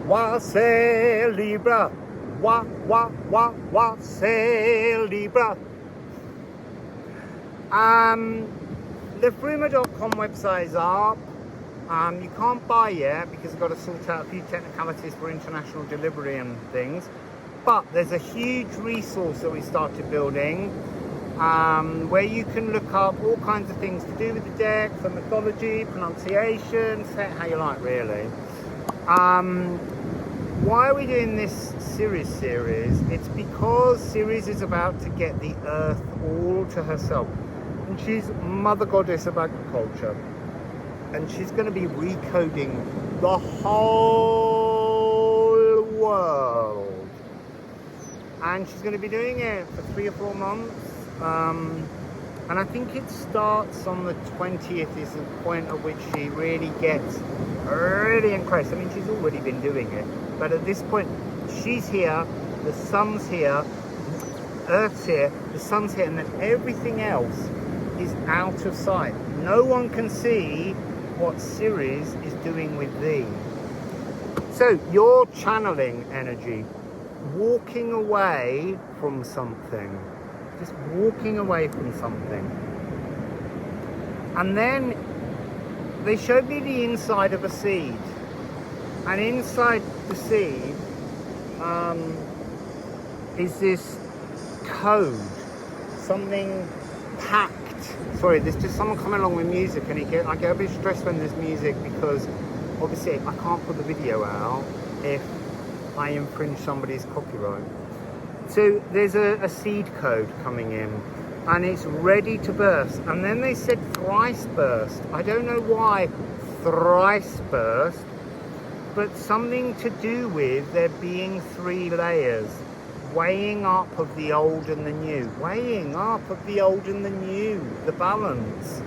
Wassail, Libra. Wassail, Libra. Liffruma.com website is up. You can't buy yet because I've got to sort out a few technicalities for international delivery and things. But there's a huge resource that we started building where you can look up all kinds of things to do with the deck, the mythology, pronunciation, say it how you like really. Why are we doing this Ceres series? It's because Ceres is about to get the earth all to herself. And she's mother goddess of agriculture. And she's going to be recoding the whole world. And she's going to be doing it for 3 or 4 months. And I think it starts on the 20th is the point at which she really gets really increased. I mean, she's already been doing it. But at this point, she's here, the sun's here, Earth's here, the sun's here, and then everything else is out of sight. No one can see what Ceres is doing with thee. So you're channeling energy, walking away from something, just walking away from something. And then they showed me the inside of a seed, and inside the seed is this code, something packed. Sorry, there's just someone coming along with music, and I get a bit stressed when there's music because obviously I can't put the video out if I infringe somebody's copyright. So there's a seed code coming in and it's ready to burst. And then they said thrice burst. I don't know why thrice burst, but something to do with there being 3 layers. Weighing up of the old and the new. Weighing up of the old and the new. The balance.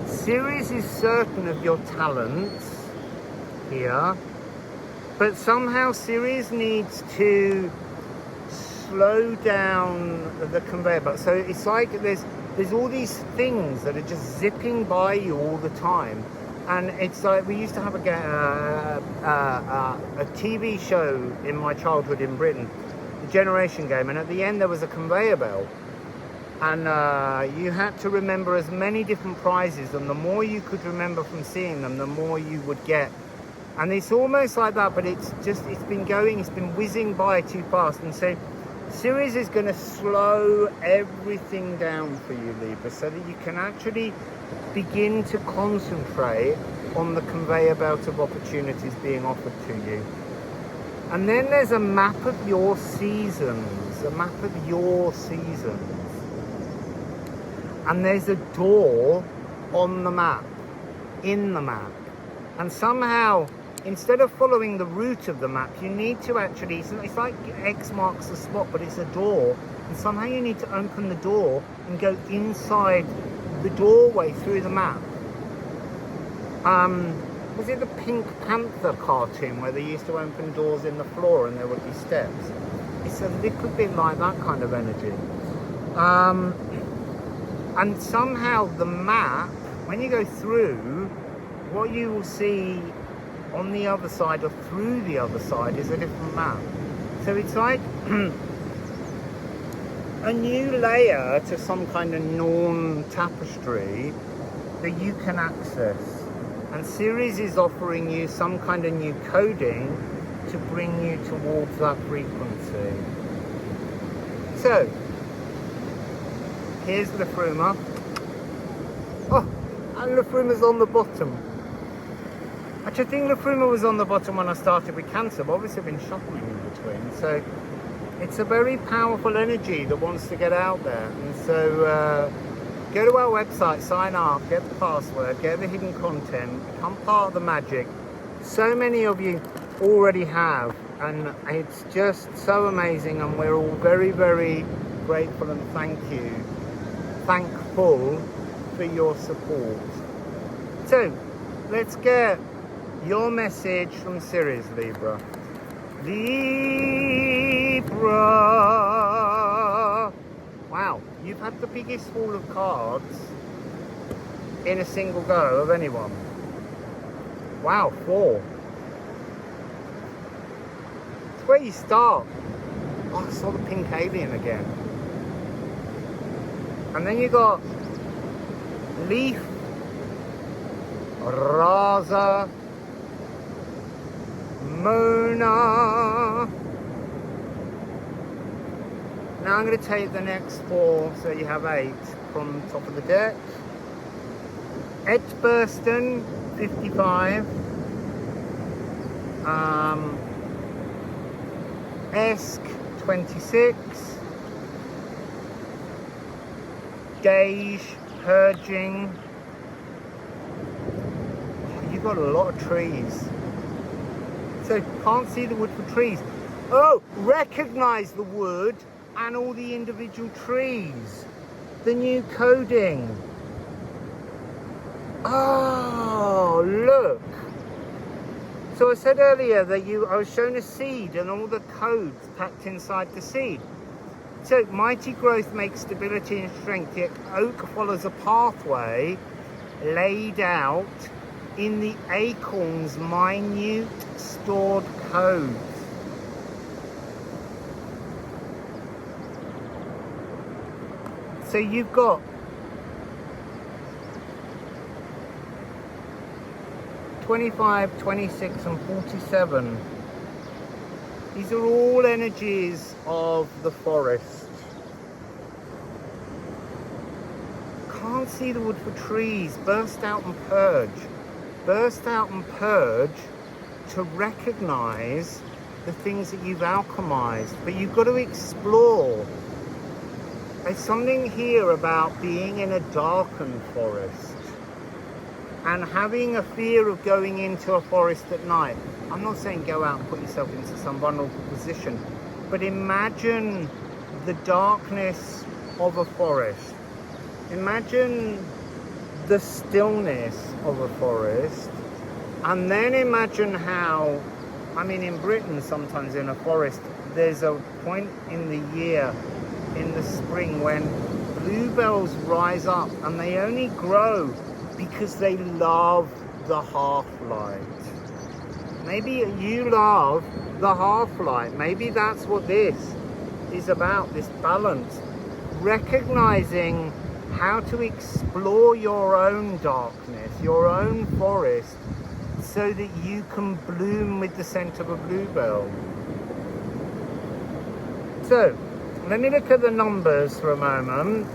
Ceres is certain of your talents here, but somehow Ceres needs to slow down the conveyor belt. So it's like there's all these things that are just zipping by you all the time. And it's like we used to have a TV show in my childhood in Britain, the Generation Game, and at the end there was a conveyor belt. And you had to remember as many different prizes, and the more you could remember from seeing them, the more you would get. And it's almost like that, but it's been whizzing by too fast. And so Ceres is going to slow everything down for you, Libra, so that you can actually begin to concentrate on the conveyor belt of opportunities being offered to you. And then there's a map of your seasons, and there's a door on the map, in the map. And somehow, instead of following the route of the map, you need to actually, it's like X marks the spot, but it's a door. And somehow you need to open the door and go inside the doorway through the map. Was it the Pink Panther cartoon where they used to open doors in the floor and there would be steps? It's a little bit like that kind of energy. And somehow the map, when you go through, what you will see on the other side or through the other side is a different map. So it's like a new layer to some kind of Norn tapestry that you can access. And Ceres is offering you some kind of new coding to bring you towards that frequency. So, here's Liffruma. Oh, and Liffruma's on the bottom. Actually, I think Liffruma was on the bottom when I started with Cancer, but obviously I've been shuffling in between. So, it's a very powerful energy that wants to get out there. And so, go to our website, sign up, get the password, get the hidden content, become part of the magic. So many of you already have, and it's just so amazing, and we're all very, very grateful and thankful for your support. So, let's get your message from Ceres, Libra. Libra! Wow, you've had the biggest haul of cards in a single go of anyone. Wow, 4. It's where you start. Oh, I saw the pink alien again. And then you got leaf, rasa, Mona. Now I'm going to take the next 4, so you have 8 from top of the deck. Edgbaston, 55. Esk, 26. Gage, Purging. Oh, you've got a lot of trees. So can't see the wood for trees. Oh, recognize the wood and all the individual trees. The new coding. Oh, look. So I said earlier that I was shown a seed and all the codes packed inside the seed. So mighty growth makes stability and strength, yet oak follows a pathway laid out in the acorn's minute stored codes. So you've got (25, 26, and 47. These are all energies of the forest. Can't see the wood for trees. Burst out and purge. Burst out and purge to recognize the things that you've alchemized. But you've got to explore. There's something here about being in a darkened forest and having a fear of going into a forest at night. I'm not saying go out and put yourself into some vulnerable position, but imagine the darkness of a forest. Imagine the stillness of a forest, and then imagine how, I mean, in Britain sometimes in a forest, there's a point in the year, in the spring, when bluebells rise up, and they only grow because they love the half-light. Maybe you love the half-light. Maybe that's what this is about, this balance. Recognizing how to explore your own darkness, your own forest, so that you can bloom with the scent of a bluebell. So, let me look at the numbers for a moment.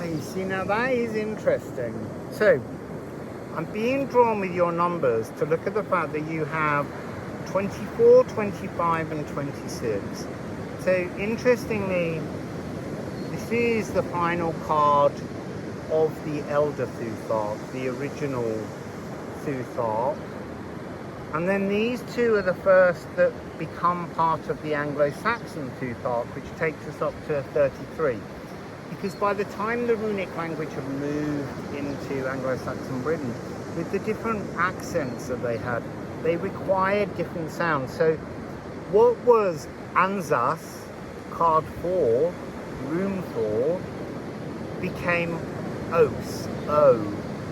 You see, now that is interesting. So I'm being drawn with your numbers to look at the fact that you have 24, 25 and 26. So interestingly, this is the final card of the Elder Thuthark, the original Thuthark. And then these two are the first that become part of the Anglo-Saxon Thuthark, which takes us up to 33. Because by the time the runic language had moved into Anglo-Saxon Britain, with the different accents that they had, they required different sounds. So what was Ansas, card 4, room 4, became Os, O,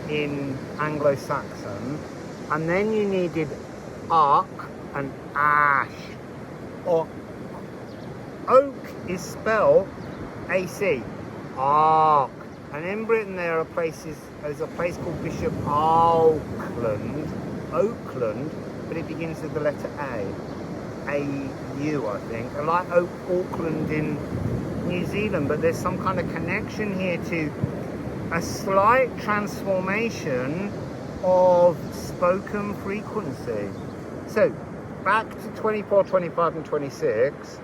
in Anglo-Saxon. And then you needed Ark and Ash. Or oak is spelled AC. Ark. And in Britain there's a place called Bishop Auckland, but it begins with the letter A. A-U, I think. I like Auckland in New Zealand, but there's some kind of connection here to a slight transformation of spoken frequency. So back to 24, 25 and 26.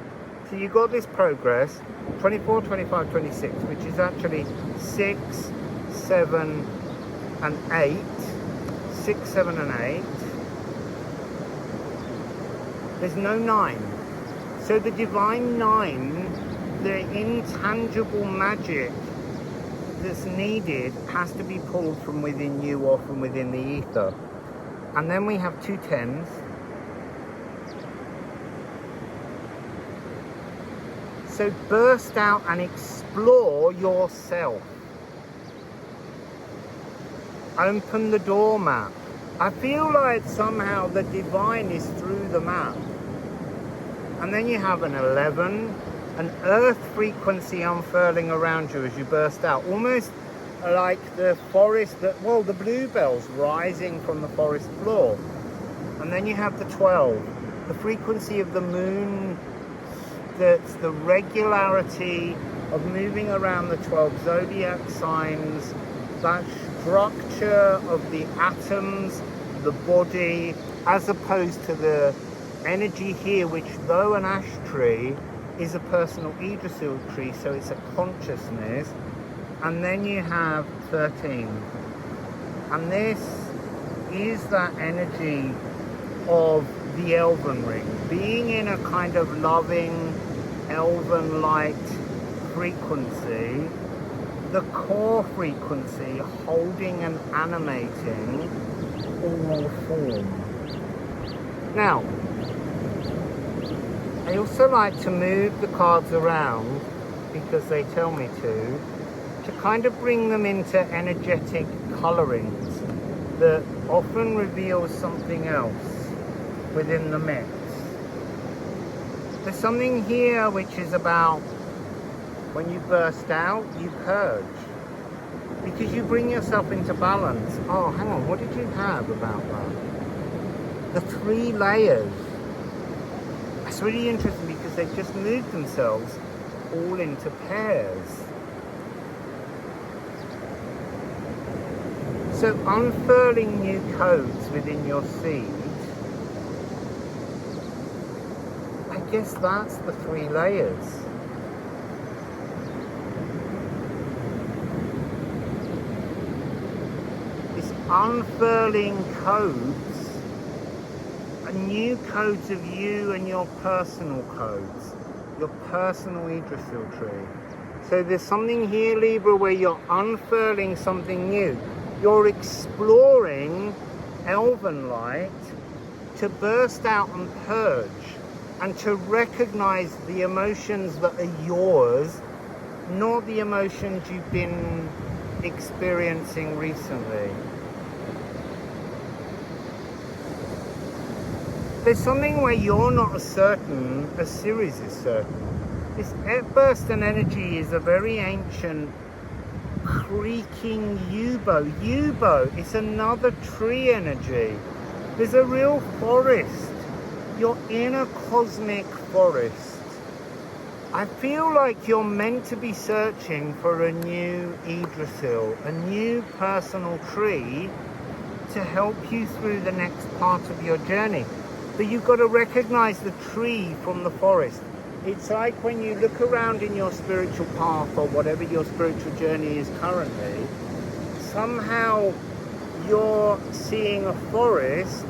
So you got this progress, 24, 25, 26, which is actually 6, 7 and 8. 6, 7 and 8. There's no 9. So the divine 9, the intangible magic that's needed has to be pulled from within you or from within the ether. And then we have 2 10s. So burst out and explore yourself. Open the door map. I feel like somehow the divine is through the map. And then you have an 11, an earth frequency unfurling around you as you burst out. Almost like the forest, well, the bluebells rising from the forest floor. And then you have the 12, the frequency of the moon, that's the regularity of moving around the 12 zodiac signs, that structure of the atoms, the body, as opposed to the energy here, which though an ash tree is a personal Yggdrasil tree, so it's a consciousness. And then you have 13. And this is that energy of the elven ring, being in a kind of loving elven light frequency, the core frequency holding and animating all form. Now, I also like to move the cards around, because they tell me to kind of bring them into energetic colorings that often reveals something else within the mix. There's something here which is about when you burst out, you purge, because you bring yourself into balance. Oh, hang on, what did you have about that? The 3 layers. That's really interesting, because they've just moved themselves all into pairs. So unfurling new codes within your seed, I guess that's the 3 layers. It's unfurling codes, new codes of you and your personal codes, your personal Yggdrasil tree. So there's something here, Libra, where you're unfurling something new. You're exploring elven light to burst out and purge, and to recognize the emotions that are yours, not the emotions you've been experiencing recently. There's something where you're not as certain as Ceres is certain. This burst and energy is a very ancient creaking yubo. It's another tree energy. There's a real forest. You're in a cosmic forest. I feel like you're meant to be searching for a new Yggdrasil, a new personal tree to help you through the next part of your journey. But you've got to recognize the tree from the forest. It's like when you look around in your spiritual path, or whatever your spiritual journey is currently, somehow you're seeing a forest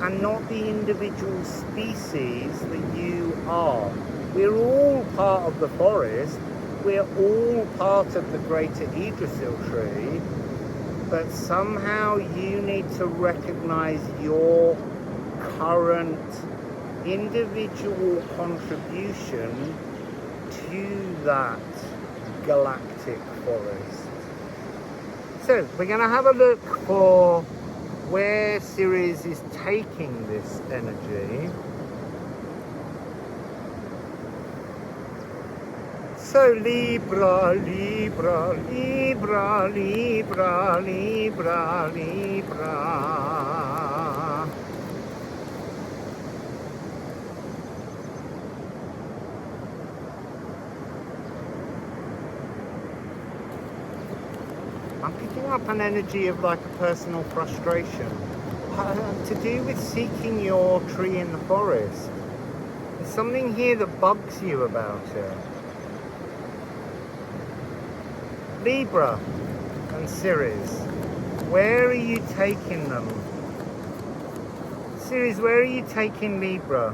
and not the individual species that you are. We're all part of the forest. We're all part of the greater Yggdrasil tree. But somehow you need to recognize your current individual contribution to that galactic forest. So we're going to have a look for where Ceres is taking this energy. So Libra, Libra, Libra, Libra, Libra, Libra. I'm picking up an energy of like a personal frustration. to do with seeking your tree in the forest. There's something here that bugs you about it. Libra and Ceres, where are you taking them? Ceres, where are you taking Libra?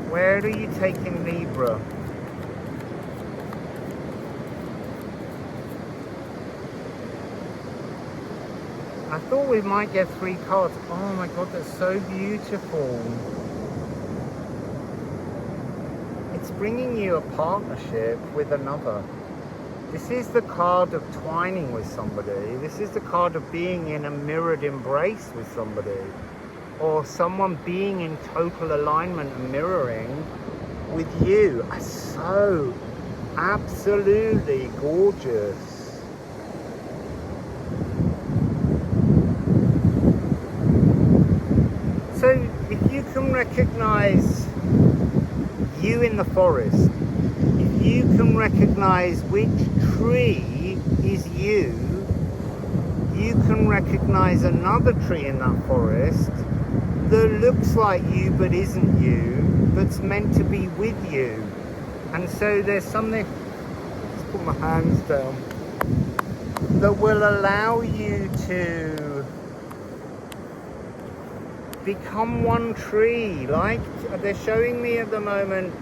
Where are you taking Libra? I thought we might get 3 cards. Oh my god, that's so beautiful. It's bringing you a partnership with another. This is the card of twining with somebody. This is the card of being in a mirrored embrace with somebody. Or someone being in total alignment and mirroring with you. So absolutely gorgeous. So if you can recognize you in the forest, if you can recognize which tree is you, you can recognize another tree in that forest that looks like you but isn't you, that's meant to be with you. And so there's something, let's put my hands down, that will allow you to become one tree. Like they're showing me at the moment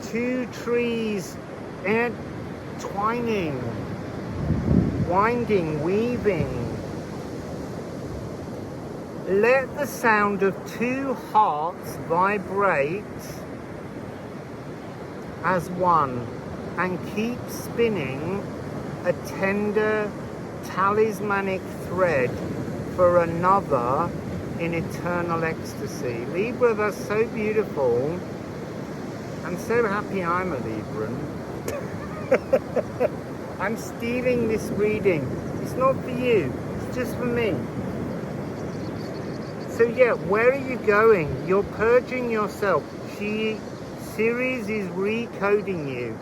2 trees twining, winding, weaving. Let the sound of 2 hearts vibrate as one and keep spinning a tender talismanic thread for another in eternal ecstasy. Libra, that's so beautiful. I'm so happy I'm a Libran. I'm stealing this reading. It's not for you, it's just for me. So yeah, where are you going? You're purging yourself. Ceres is recoding you.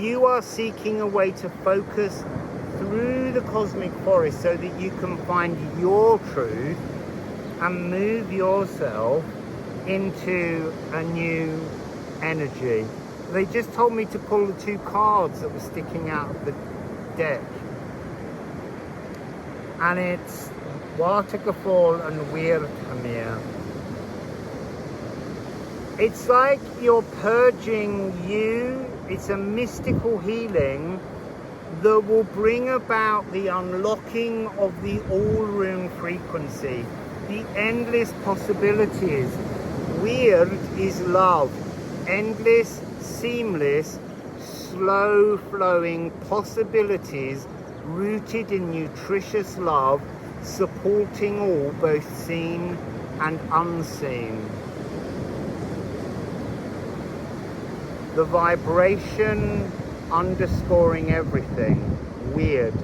You are seeking a way to focus through the cosmic forest so that you can find your truth and move yourself into a new energy. They just told me to pull the 2 cards that were sticking out of the deck. And it's Watergefall and Weirhamir. It's like you're purging you. It's a mystical healing that will bring about the unlocking of the all-room frequency, the endless possibilities. Weird is love. Endless, seamless, slow-flowing possibilities rooted in nutritious love, supporting all, both seen and unseen. The vibration underscoring everything. Weird.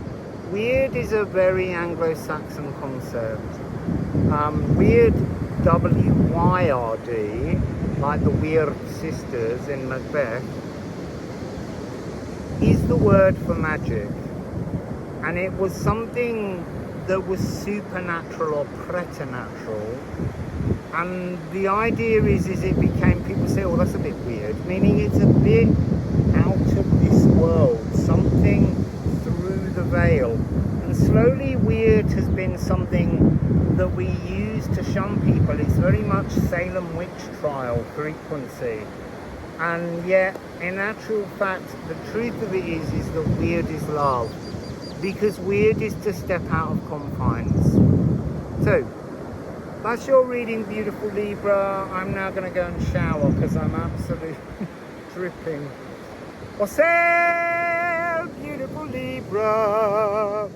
Weird is a very Anglo-Saxon concept. Weird, W-Y-R-D, like the Weird sisters in Macbeth, is the word for magic. And it was something that was supernatural or preternatural. And the idea is it became, people say, oh, that's a bit weird, meaning it's a bit out of this world, something through the veil. And slowly weird has been something that we use to shun people. It's very much Salem witch trial frequency. And yet, in actual fact, the truth of it is that weird is love. Because weird is to step out of confines. So, that's your reading, beautiful Libra. I'm now going to go and shower because I'm absolutely dripping. Wassail, beautiful Libra.